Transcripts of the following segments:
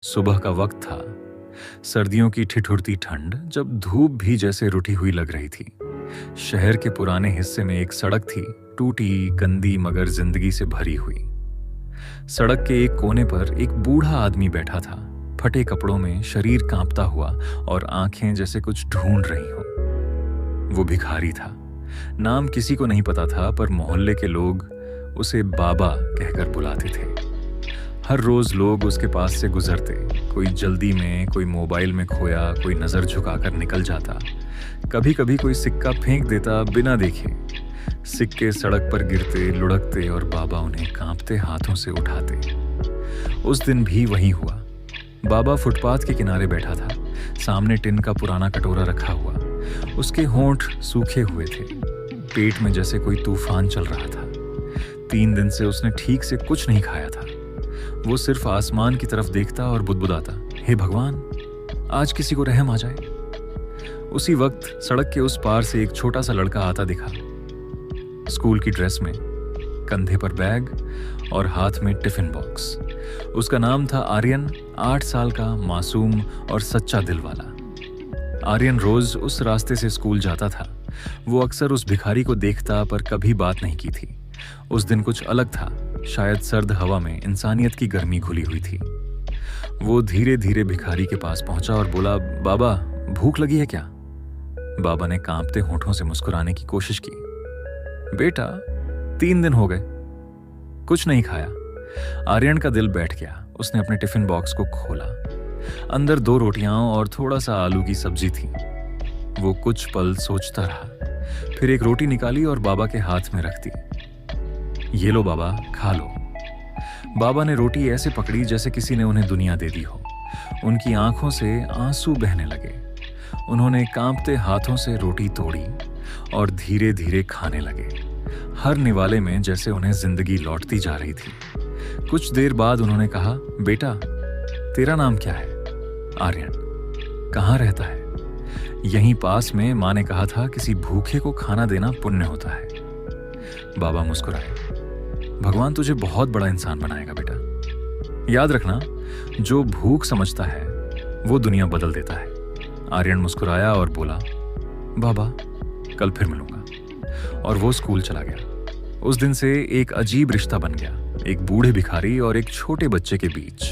सुबह का वक्त था। सर्दियों की ठिठुरती ठंड, जब धूप भी जैसे रुठी हुई लग रही थी। शहर के पुराने हिस्से में एक सड़क थी, टूटी, गंदी मगर जिंदगी से भरी हुई। सड़क के एक कोने पर एक बूढ़ा आदमी बैठा था, फटे कपड़ों में, शरीर कांपता हुआ और आंखें जैसे कुछ ढूंढ रही हो। वो भिखारी था। नाम किसी को नहीं पता था, पर मोहल्ले के लोग उसे बाबा कहकर बुलाते थे। हर रोज लोग उसके पास से गुजरते, कोई जल्दी में, कोई मोबाइल में खोया, कोई नजर झुकाकर निकल जाता। कभी कभी कोई सिक्का फेंक देता बिना देखे। सिक्के सड़क पर गिरते, लुढ़कते और बाबा उन्हें कांपते हाथों से उठाते। उस दिन भी वही हुआ। बाबा फुटपाथ के किनारे बैठा था, सामने टिन का पुराना कटोरा रखा हुआ। उसके होंठ सूखे हुए थे, पेट में जैसे कोई तूफान चल रहा था। 3 दिन से उसने ठीक से कुछ नहीं खाया था। वो सिर्फ आसमान की तरफ देखता और बुदबुदाता, हे भगवान, आज किसी को रहम आ जाए। उसी वक्त सड़क के उस पार से एक छोटा सा लड़का आता दिखा, स्कूल की ड्रेस में, कंधे पर बैग और हाथ में टिफिन बॉक्स। उसका नाम था आर्यन, 8 साल का, मासूम और सच्चा दिल वाला। आर्यन रोज उस रास्ते से स्कूल जाता था। वो अक्सर उस भिखारी को देखता, पर कभी बात नहीं की थी। उस दिन कुछ अलग था। शायद सर्द हवा में इंसानियत की गर्मी घुली हुई थी। वो धीरे धीरे भिखारी के पास पहुंचा और बोला, बाबा, भूख लगी है क्या? बाबा ने कांपते होठों से मुस्कुराने की कोशिश की। बेटा, 3 दिन हो गए, कुछ नहीं खाया। आर्यन का दिल बैठ गया। उसने अपने टिफिन बॉक्स को खोला। अंदर 2 रोटियां और थोड़ा सा आलू की सब्जी थी। वो कुछ पल सोचता रहा, फिर एक रोटी निकाली और बाबा के हाथ में रख दी। ये लो बाबा, खा लो। बाबा ने रोटी ऐसे पकड़ी जैसे किसी ने उन्हें दुनिया दे दी हो। उनकी आंखों से आंसू बहने लगे। उन्होंने कांपते हाथों से रोटी तोड़ी और धीरे धीरे खाने लगे, हर निवाले में जैसे उन्हें जिंदगी लौटती जा रही थी। कुछ देर बाद उन्होंने कहा, बेटा, तेरा नाम क्या है? आर्यन। कहाँ रहता है? यहीं पास में। माँ ने कहा था, किसी भूखे को खाना देना पुण्य होता है। बाबा मुस्कुराए। भगवान तुझे बहुत बड़ा इंसान बनाएगा बेटा। याद रखना, जो भूख समझता है वो दुनिया बदल देता है। आर्यन मुस्कुराया और बोला, बाबा, कल फिर मिलूंगा। और वो स्कूल चला गया। उस दिन से एक अजीब रिश्ता बन गया, एक बूढ़े भिखारी और एक छोटे बच्चे के बीच।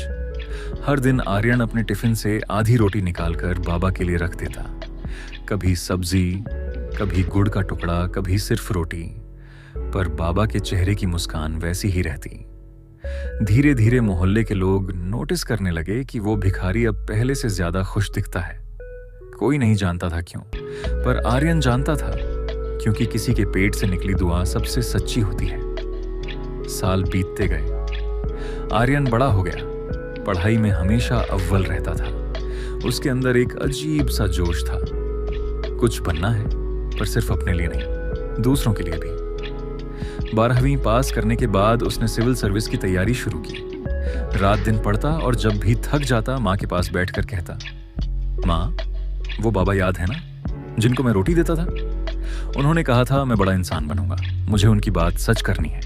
हर दिन आर्यन अपने टिफिन से आधी रोटी निकालकर बाबा के लिए रख देता। कभी सब्जी, कभी गुड़ का टुकड़ा, कभी सिर्फ रोटी, पर बाबा के चेहरे की मुस्कान वैसी ही रहती। धीरे धीरे मोहल्ले के लोग नोटिस करने लगे कि वो भिखारी अब पहले से ज्यादा खुश दिखता है। कोई नहीं जानता था क्यों, पर आर्यन जानता था, क्योंकि किसी के पेट से निकली दुआ सबसे सच्ची होती है। साल बीतते गए। आर्यन बड़ा हो गया। पढ़ाई में हमेशा अव्वल रहता था। उसके अंदर एक अजीब सा जोश था। कुछ बनना है, पर सिर्फ अपने लिए नहीं, दूसरों के लिए भी। 12वीं पास करने के बाद उसने सिविल सर्विस की तैयारी शुरू की। रात दिन पढ़ता और जब भी थक जाता माँ के पास बैठकर कहता, माँ, वो बाबा याद है ना, जिनको मैं रोटी देता था? उन्होंने कहा था मैं बड़ा इंसान बनूंगा, मुझे उनकी बात सच करनी है।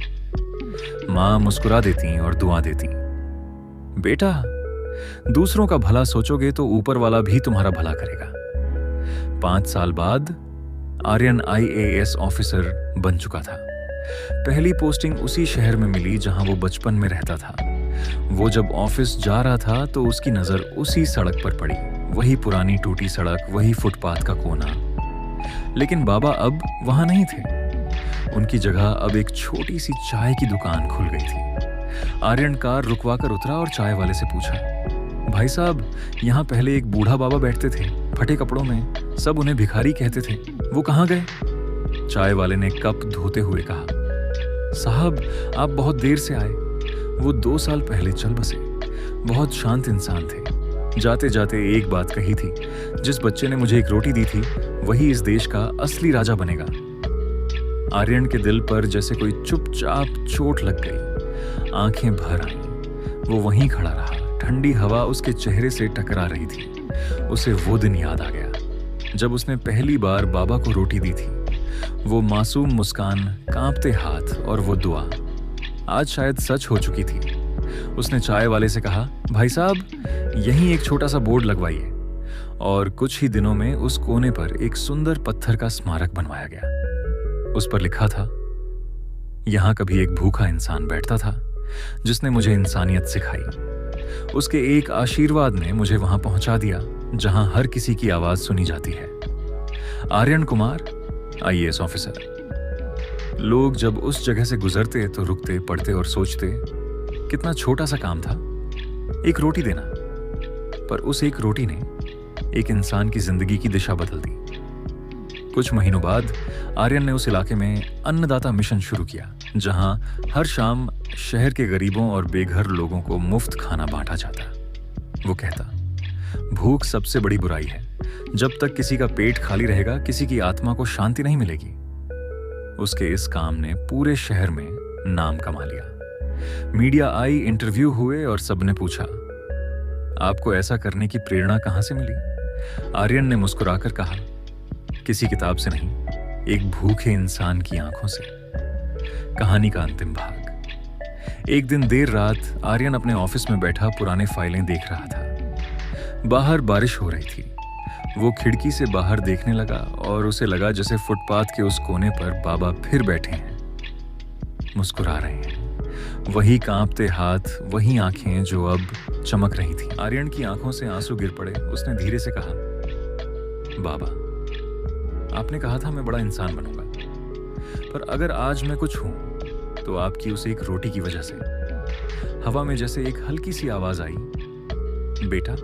माँ मुस्कुरा देती और दुआ देती। बेटा, दूसरों का भला सोचोगे तो ऊपर वाला भी तुम्हारा भला करेगा। 5 साल बाद आर्यन IAS ऑफिसर बन चुका था। पहली पोस्टिंग उसी शहर में मिली जहां वो बचपन में रहता था। वो जब ऑफिस जा रहा था तो उसकी नजर उसी सड़क पर पड़ी, वही पुरानी टूटी सड़क, वही फुटपाथ का कोना। लेकिन बाबा अब वहां नहीं थे। उनकी जगह अब एक छोटी सी चाय की दुकान खुल गई थी। आर्यन कार रुकवाकर उतरा और चाय वाले से पूछा, भाई साहब, यहाँ पहले एक बूढ़ा बाबा बैठते थे, फटे कपड़ों में, सब उन्हें भिखारी कहते थे, वो कहाँ गए? चाय वाले ने कप धोते हुए कहा, साहब, आप बहुत देर से आए। वो 2 साल पहले चल बसे। बहुत शांत इंसान थे। जाते जाते एक बात कही थी, जिस बच्चे ने मुझे एक रोटी दी थी वही इस देश का असली राजा बनेगा। आर्यन के दिल पर जैसे कोई चुपचाप चोट लग गई। आंखें भर आईं। वो वहीं खड़ा रहा। ठंडी हवा उसके चेहरे से टकरा रही थी। उसे वो दिन याद आ गया जब उसने पहली बार बाबा को रोटी दी थी। वो मासूम मुस्कान, कांपते हाथ और वो दुआ आज शायद सच हो चुकी थी। उसने चाय वाले से कहा, भाई साहब, यहीं एक छोटा सा बोर्ड लगवाइए। और कुछ ही दिनों में उस कोने पर एक सुंदर पत्थर का स्मारक बनवाया गया। उस पर लिखा था, यहां कभी एक भूखा इंसान बैठता था जिसने मुझे इंसानियत सिखाई। उसके एक आशीर्वाद ने मुझे वहां पहुंचा दिया जहां हर किसी की आवाज सुनी जाती है। Aryan Kumar, IAS officer. लोग जब उस जगह से गुजरते तो रुकते, पढ़ते और सोचते, कितना छोटा सा काम था, एक रोटी देना। पर उस एक रोटी ने एक इंसान की जिंदगी की दिशा बदल दी। कुछ महीनों बाद आर्यन ने उस इलाके में अन्नदाता मिशन शुरू किया, जहां हर शाम शहर के गरीबों और बेघर लोगों को मुफ्त खाना बांटा जाता। वो कहता, भूख सबसे बड़ी बुराई है। जब तक किसी का पेट खाली रहेगा, किसी की आत्मा को शांति नहीं मिलेगी। उसके इस काम ने पूरे शहर में नाम कमा लिया। मीडिया आई, इंटरव्यू हुए और सबने पूछा, आपको ऐसा करने की प्रेरणा कहां से मिली? आर्यन ने मुस्कुराकर कहा, किसी किताब से नहीं, एक भूखे इंसान की आंखों से। कहानी का अंतिम भाग। एक दिन देर रात आर्यन अपने ऑफिस में बैठा पुराने फाइलें देख रहा था। बाहर बारिश हो रही थी। वो खिड़की से बाहर देखने लगा और उसे लगा जैसे फुटपाथ के उस कोने पर बाबा फिर बैठे हैं, मुस्कुरा रहे हैं। वही कांपते हाथ, वही आंखें जो अब चमक रही थी। आर्यन की आंखों से आंसू गिर पड़े। उसने धीरे से कहा, बाबा, आपने कहा था मैं बड़ा इंसान बनूंगा, पर अगर आज मैं कुछ हूं तो आपकी उस एक रोटी की वजह से। हवा में जैसे एक हल्की सी आवाज आई, बेटा,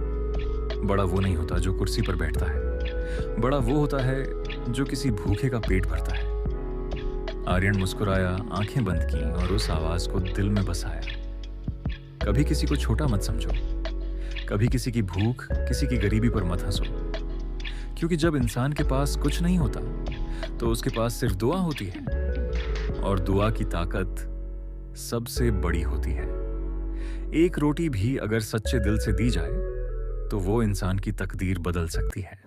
बड़ा वो नहीं होता जो कुर्सी पर बैठता है, बड़ा वो होता है जो किसी भूखे का पेट भरता है। आर्यन मुस्कुराया, आंखें बंद की और उस आवाज को दिल में बसाया। कभी किसी को छोटा मत समझो, कभी किसी की भूख, किसी की गरीबी पर मत हंसो, क्योंकि जब इंसान के पास कुछ नहीं होता तो उसके पास सिर्फ दुआ होती है, और दुआ की ताकत सबसे बड़ी होती है। एक रोटी भी अगर सच्चे दिल से दी जाए तो वो इंसान की तकदीर बदल सकती है।